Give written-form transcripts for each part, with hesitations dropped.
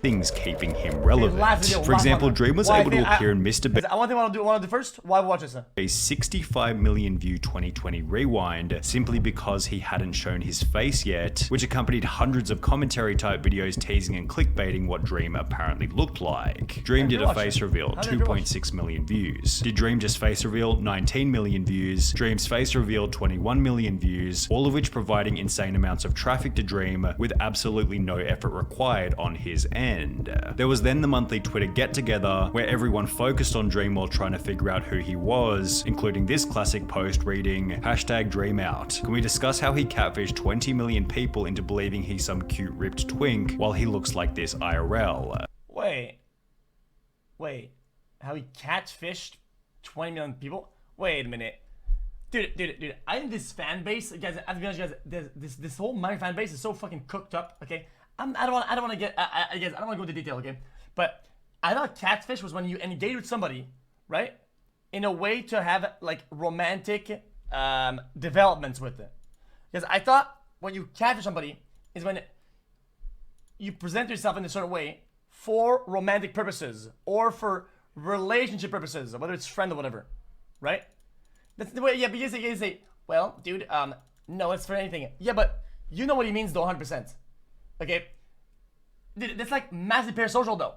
things keeping him relevant. For example, Dream was able to appear in Mr. I want to do first. Why watch this? A 65 million view 2020 rewind simply because he hadn't shown his face yet, which accompanied hundreds of commentary type videos teasing and clickbaiting what Dream apparently looked like. Dream did a face reveal, 2.6 million views. Did Dream just face reveal? 19 million views. Dream's face reveal, 21 million views, all of which providing insane amounts of traffic to Dream with absolutely no effort required on his end. There was then the monthly Twitter get-together where everyone focused on Dream while trying to figure out who he was, including this classic post reading, #DreamOut. Can we discuss how he catfished 20 million people into believing he's some cute ripped twink while he looks like this IRL? Wait. How he catfished 20 million people? Wait a minute. Dude, I think this fan base, guys, I'll be honest, guys, this whole my fan base is so fucking cooked up, okay? I don't want to get, I guess, I don't want to go into detail, okay? But I thought catfish was when you engage with somebody, right? In a way to have, like, romantic developments with it. Because I thought when you catfish somebody is when you present yourself in a certain way for romantic purposes or for relationship purposes, whether it's friend or whatever, right? That's the way, yeah, because they say, well, dude, no, it's for anything. Yeah, but you know what he means though, 100%. Okay? Dude, that's like massive parasocial though.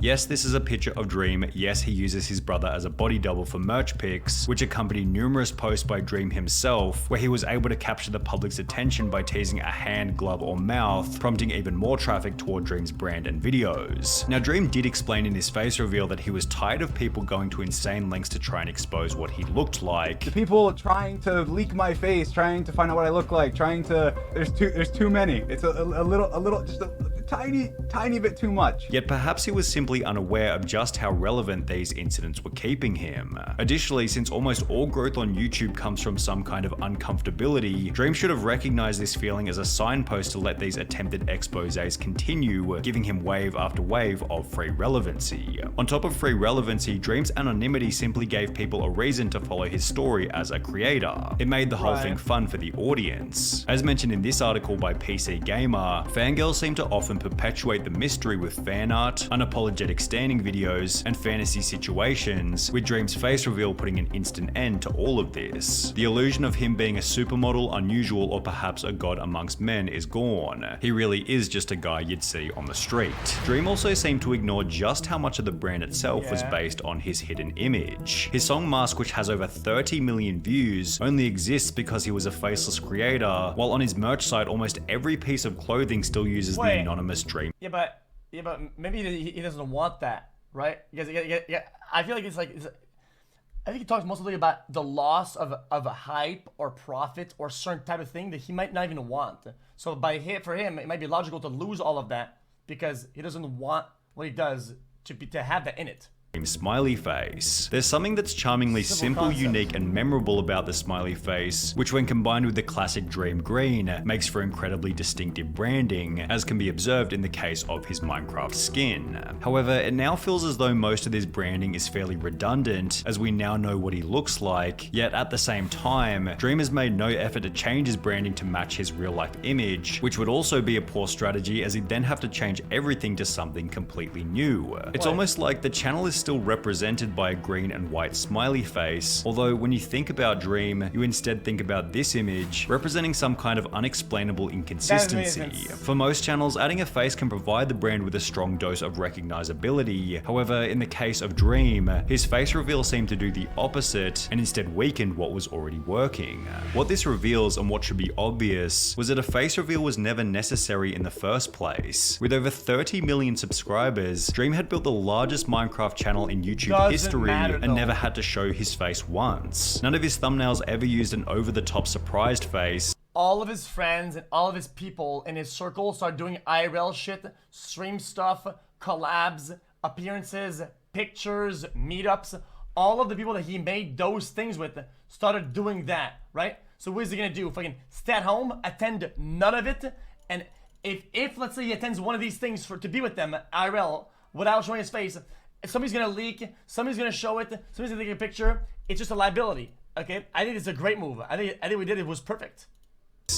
Yes, this is a picture of Dream. Yes, he uses his brother as a body double for merch pics, which accompany numerous posts by Dream himself, where he was able to capture the public's attention by teasing a hand, glove, or mouth, prompting even more traffic toward Dream's brand and videos. Now, Dream did explain in his face reveal that he was tired of people going to insane lengths to try and expose what he looked like. The people trying to leak my face, trying to find out what I look like, there's too many. It's a little, just a tiny bit too much. Yet perhaps he was simply unaware of just how relevant these incidents were keeping him. Additionally, since almost all growth on YouTube comes from some kind of uncomfortability, Dream should have recognized this feeling as a signpost to let these attempted exposés continue, giving him wave after wave of free relevancy. On top of free relevancy, Dream's anonymity simply gave people a reason to follow his story as a creator. It made the whole thing fun for the audience. As mentioned in this article by PC Gamer, fangirls seem to often perpetuate the mystery with fan art, unapologetic standing videos, and fantasy situations, with Dream's face reveal putting an instant end to all of this. The illusion of him being a supermodel, unusual, or perhaps a god amongst men is gone. He really is just a guy you'd see on the street. Dream also seemed to ignore just how much of the brand itself was based on his hidden image. His song Mask, which has over 30 million views, only exists because he was a faceless creator, while on his merch site almost every piece of clothing still uses the anonymous Dream. Yeah, but maybe he doesn't want that, right? Because I feel like I think he talks mostly about the loss of a hype or profit or certain type of thing that he might not even want. So for him, it might be logical to lose all of that because he doesn't want what he does to have that in it. Smiley face. There's something that's charmingly simple, unique, and memorable about the smiley face, which when combined with the classic Dream green, makes for incredibly distinctive branding, as can be observed in the case of his Minecraft skin. However, it now feels as though most of this branding is fairly redundant, as we now know what he looks like, yet at the same time, Dream has made no effort to change his branding to match his real-life image, which would also be a poor strategy as he'd then have to change everything to something completely new. It's almost like the channel is still represented by a green and white smiley face, although when you think about Dream, you instead think about this image representing some kind of unexplainable inconsistency. For most channels, adding a face can provide the brand with a strong dose of recognizability. However, in the case of Dream, his face reveal seemed to do the opposite and instead weakened what was already working. What this reveals, and what should be obvious, was that a face reveal was never necessary in the first place. With over 30 million subscribers, Dream had built the largest Minecraft channel in YouTube history and never had to show his face once. None of his thumbnails ever used an over-the-top surprised face. All of his friends and all of his people in his circle started doing IRL shit, stream stuff, collabs, appearances, pictures, meetups. All of the people that he made those things with started doing that, right? So what is he gonna do? Fucking stay at home, attend none of it, and if let's say he attends one of these things to be with them IRL without showing his face, if somebody's gonna leak, somebody's gonna show it, somebody's gonna take a picture, it's just a liability. Okay, I think it's a great move. I think we did it was perfect.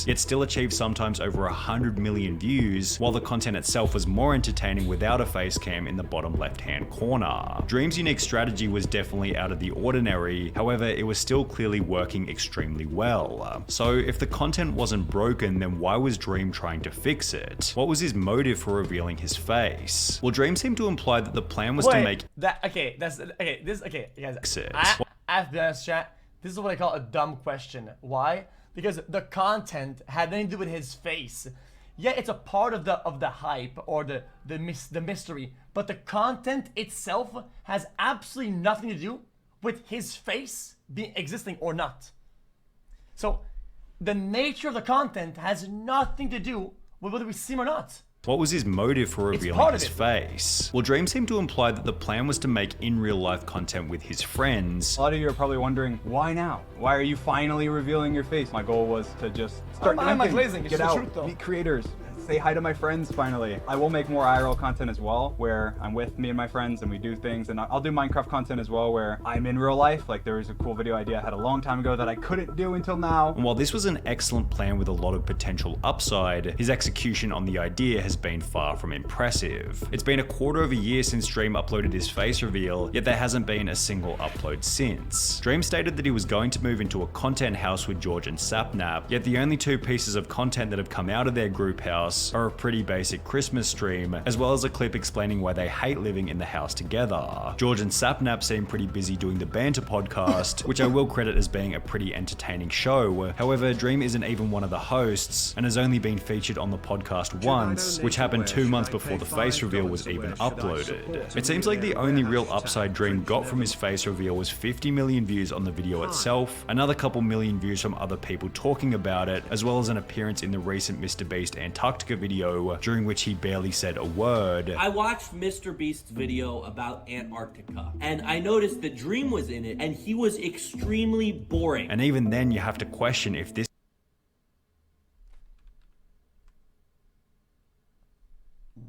yet still achieved sometimes over 100 million views, while the content itself was more entertaining without a face cam in the bottom left-hand corner. Dream's unique strategy was definitely out of the ordinary, however, it was still clearly working extremely well. So if the content wasn't broken, then why was Dream trying to fix it? What was his motive for revealing his face? Well, Dream seemed to imply that the plan was to make guys. I have to be honest, chat. This is what I call a dumb question. Why? Because the content had nothing to do with his face. Yeah, it's a part of the hype or the mystery, but the content itself has absolutely nothing to do with his face being existing or not. So the nature of the content has nothing to do with whether we see him or not. What was his motive for revealing his face? Well, Dream seemed to imply that the plan was to make in real life content with his friends. A lot of you are probably wondering, why now? Why are you finally revealing your face? My goal was to just start glazing. get out, meet creators, say hi to my friends finally. I will make more IRL content as well, where I'm with me and my friends and we do things, and I'll do Minecraft content as well, where I'm in real life. Like there was a cool video idea I had a long time ago that I couldn't do until now. And while this was an excellent plan with a lot of potential upside, his execution on the idea has been far from impressive. It's been a quarter of a year since Dream uploaded his face reveal, yet there hasn't been a single upload since. Dream stated that he was going to move into a content house with George and Sapnap, yet the only two pieces of content that have come out of their group house are a pretty basic Christmas stream, as well as a clip explaining why they hate living in the house together. George and Sapnap seem pretty busy doing the Banter podcast, which I will credit as being a pretty entertaining show. However, Dream isn't even one of the hosts, and has only been featured on the podcast once, which happened 2 months before the face reveal was even uploaded. It seems like the only real upside Dream got from his face reveal was 50 million views on the video itself, another couple million views from other people talking about it, as well as an appearance in the recent MrBeast Antarctica video, during which he barely said a word. I watched MrBeast's video about Antarctica, and I noticed that Dream was in it, and he was extremely boring. And even then, you have to question if this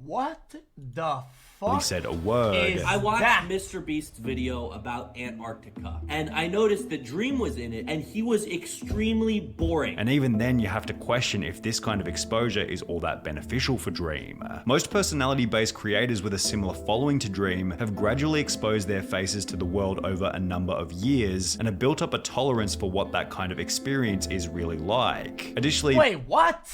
What the fuck? He said a word. I watched MrBeast's video about Antarctica, and I noticed that Dream was in it, and he was extremely boring. And even then, you have to question if this kind of exposure is all that beneficial for Dream. Most personality-based creators with a similar following to Dream have gradually exposed their faces to the world over a number of years, and have built up a tolerance for what that kind of experience is really like. Additionally, wait, what?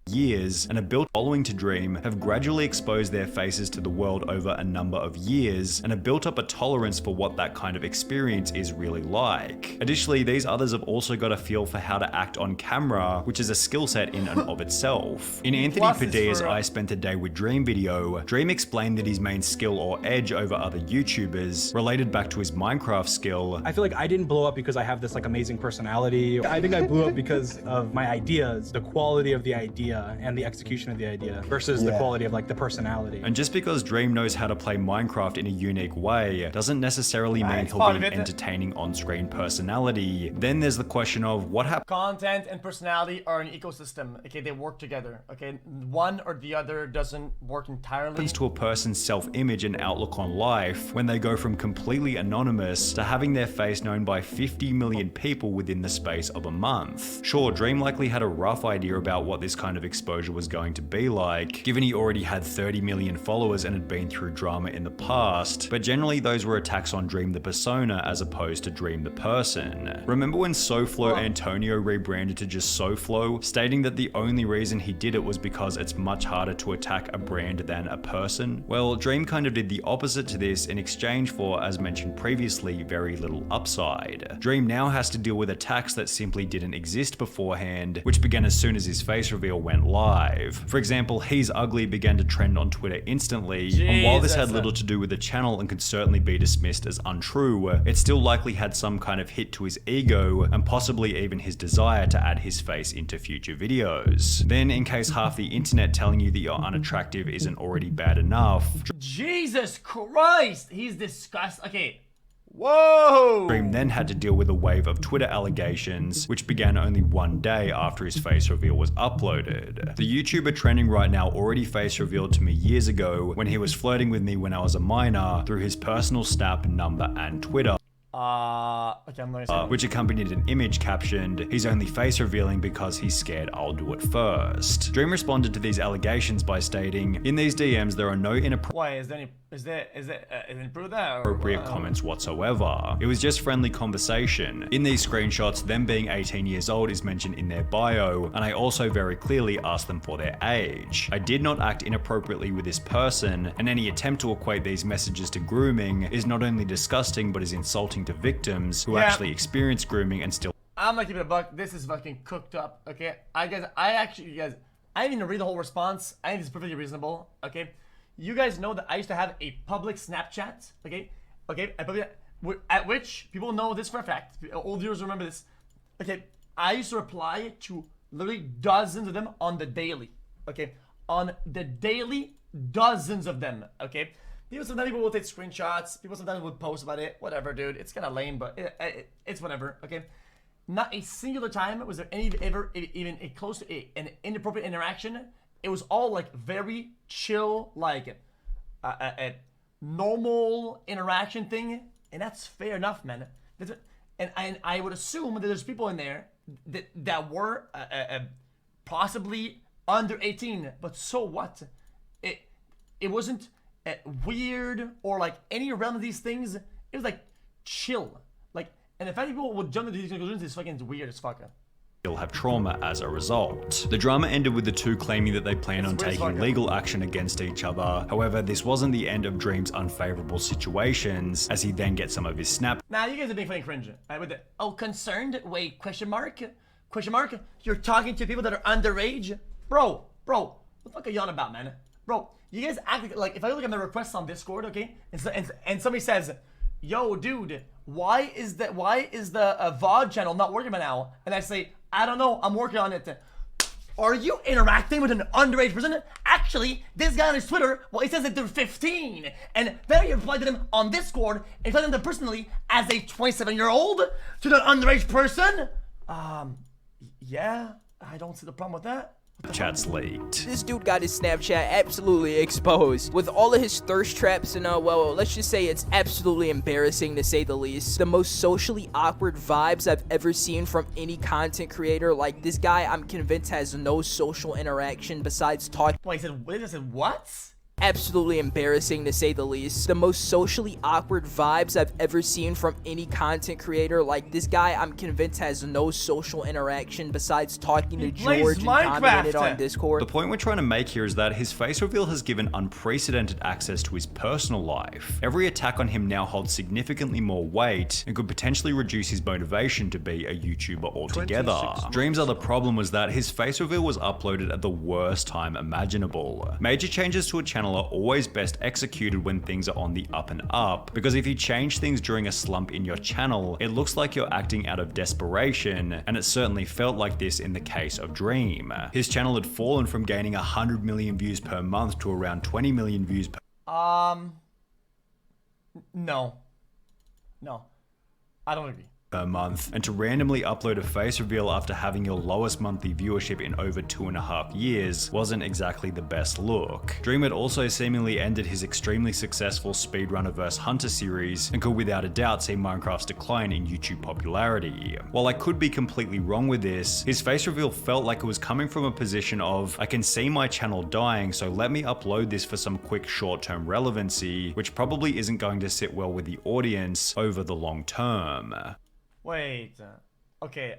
Years and a built following to Dream have gradually exposed their faces to the world over a number of years and have built up a tolerance for what that kind of experience is really like. Additionally, these others have also got a feel for how to act on camera, which is a skill set in and of itself. In Anthony Padilla's I Spent a Day with Dream video, Dream explained that his main skill or edge over other YouTubers related back to his Minecraft skill. I feel like I didn't blow up because I have this like amazing personality. I think I blew up because of my ideas, the quality of the idea and the execution of the idea versus the quality of like the personality. And just because Dream knows how to play Minecraft in a unique way doesn't necessarily mean he'll be an entertaining on-screen personality. Then there's the question of what happens. Content and personality are an ecosystem. Okay, they work together. Okay, one or the other doesn't work entirely. To a person's self-image and outlook on life when they go from completely anonymous to having their face known by 50 million people within the space of a month. Sure, Dream likely had a rough idea about what this kind of exposure was going to be like, given he already had 30 million followers and had been through drama in the past, but generally those were attacks on Dream the persona as opposed to Dream the person. Remember when SoFlo Antonio rebranded to just SoFlo, stating that the only reason he did it was because it's much harder to attack a brand than a person? Well, Dream kind of did the opposite to this in exchange for, as mentioned previously, very little upside. Dream now has to deal with attacks that simply didn't exist beforehand, which began as soon as his face reveal went live. For example, He's Ugly began to trend on Twitter instantly, and while this had little to do with the channel and could certainly be dismissed as untrue, it still likely had some kind of hit to his ego and possibly even his desire to add his face into future videos. Then, in case half the internet telling you that you're unattractive isn't already bad enough, Jesus Christ, he's disgusting. Okay. Whoa! Dream then had to deal with a wave of Twitter allegations, which began only one day after his face reveal was uploaded. The YouTuber trending right now already face revealed to me years ago when he was flirting with me when I was a minor through his personal Snap, number, and Twitter. Okay, I'm not which accompanied an image captioned, "He's only face revealing because he's scared I'll do it first." Dream responded to these allegations by stating, "In these DMs there are no Why is there any proof of that? Or, inappropriate comments whatsoever. It was just friendly conversation. In these screenshots, them being 18 years old is mentioned in their bio, and I also very clearly asked them for their age. I did not act inappropriately with this person, and any attempt to equate these messages to grooming is not only disgusting but is insulting to victims who actually experience grooming and still." I'm gonna keep it a buck. This is fucking cooked up, okay? I didn't even read the whole response. I think it's perfectly reasonable, okay? You guys know that I used to have a public Snapchat, okay? At which, people know this for a fact. Old viewers remember this. Okay, I used to reply to literally dozens of them on the daily, okay? On the daily, dozens of them, okay? Sometimes people will take screenshots. People sometimes would post about it. Whatever, dude. It's kind of lame, but it's whatever, okay? Not a singular time was there ever even a close to an inappropriate interaction. It was all like very chill, like a normal interaction thing, and that's fair enough, man. And I would assume that there's people in there that were possibly under 18, but so what? It wasn't weird or like any realm of these things. It was like chill, like. And if any people would jump into these conclusions, it's fucking weird as fuck. Still have trauma as a result. The drama ended with the two claiming that they plan on taking legal action against each other. However, this wasn't the end of Dream's unfavorable situations, as he then gets some of his snap. Now you guys are being fucking cringe. With the concerned? Wait, question mark? Question mark? You're talking to people that are underage? Bro, what the fuck are you on about, man? Bro, you guys act like if I look at my requests on Discord, okay, and somebody says, "Yo, dude, why is the VOD channel not working by now?" And I say, "I don't know, I'm working on it." Are you interacting with an underage person? Actually, this guy on his Twitter, well, he says that they're 15. And then you reply to them on Discord and tell them personally as a 27-year-old to the underage person? Yeah, I don't see the problem with that. Chats leaked. This dude got his Snapchat absolutely exposed with all of his thirst traps and well, let's just say it's absolutely embarrassing to say the least. The most socially awkward vibes I've ever seen from any content creator. Like, this guy, I'm convinced, has no social interaction besides talking. Wait, he said what? Absolutely embarrassing to say the least. The most socially awkward vibes I've ever seen from any content creator. Like, this guy, I'm convinced, has no social interaction besides talking to George and commenting on Discord. The point we're trying to make here is that his face reveal has given unprecedented access to his personal life. Every attack on him now holds significantly more weight and could potentially reduce his motivation to be a YouTuber altogether. Dream's other problem was that his face reveal was uploaded at the worst time imaginable. Major changes to a channel are always best executed when things are on the up and up, because if you change things during a slump in your channel, it looks like you're acting out of desperation, and it certainly felt like this in the case of Dream. His channel had fallen from gaining 100 million views per month to around 20 million views per No, I don't agree. Per month, and to randomly upload a face reveal after having your lowest monthly viewership in over 2.5 years wasn't exactly the best look. Dream had also seemingly ended his extremely successful Speedrunner vs Hunter series and could without a doubt see Minecraft's decline in YouTube popularity. While I could be completely wrong with this, his face reveal felt like it was coming from a position of, I can see my channel dying, so let me upload this for some quick short-term relevancy, which probably isn't going to sit well with the audience over the long term. Wait, okay,